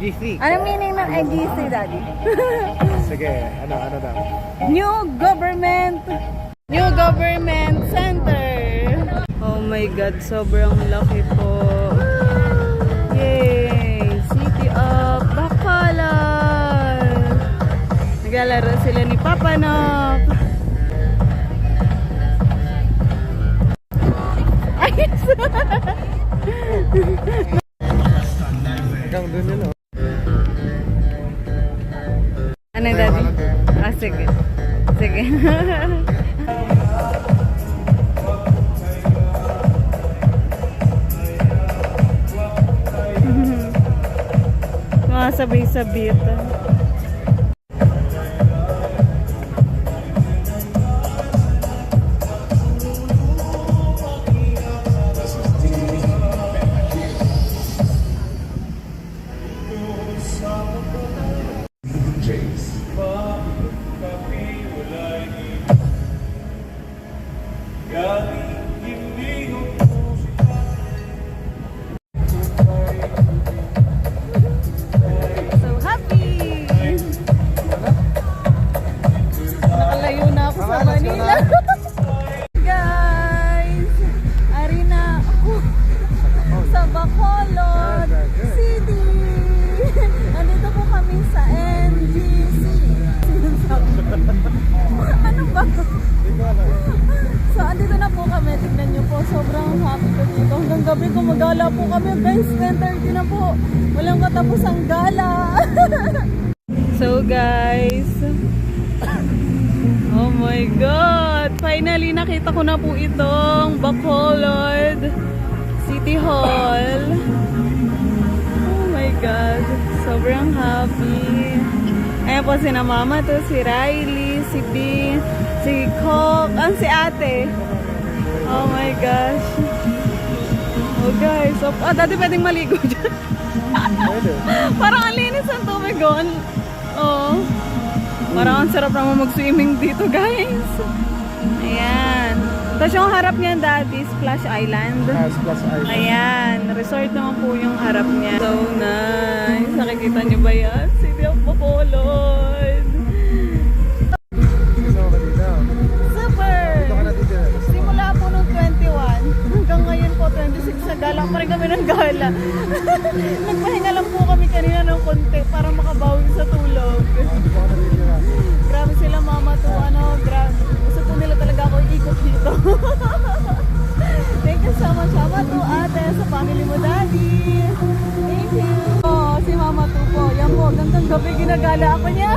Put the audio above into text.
NGC. Anong meaning ng NGC, Daddy? Sige, ano daw? New Government Center. Oh my God, sobrang laki po. Yay! City of Bacolod. Naglalaro sila ni Papa Nok. Ayos! Hanggang dun yun, oh. Ano, Daddy? Ah, sige. Sige. Mga sabay-sabit. Guys, ari na ako sa Bacolod City. Nandito po kami sa NGC. Ano ba? So, andito na po kami. Tignan nyo po. Sobrang happy ko dito. Hanggang gabi ko magala po kami. Guys, 10:30 na po. Walang katapusang gala. So, guys, oh my God! Finally, nakita ko na po itong Bacolod City Hall. Oh my God! Sobrang happy. Ayan po si na Mama to, si Riley, si B, si Coke, si Ate. Oh my gosh! Oh guys! So, dati pwedeng maligo dyan. Parang ang linis ang tubig doon. Oh. Parang ang sarap naman mag-swimming dito, guys. Ayan. Tapos yung harap niya, Daddy, Splash Island. Splash Island. Ayan. Resort naman po yung harap niya. So nice. Nakikita niyo ba yan? City of Bacolod. Super! Dito ka na dito. Simula po nung 21. Hanggang ngayon po, 26 na gala. Pa rin kami ng gala. Nagpahinga lang po kami kanina ng konti para makabawi sa tulog. Grabe sila, Mama to, grabe. Gusto po nila talaga ako ikot dito. Thank you so much, Mama to, Ate, sa family mo, Daddy. Thank you. Oh, si Mama to po. Yan po, gantong gabi ginagala ako niya.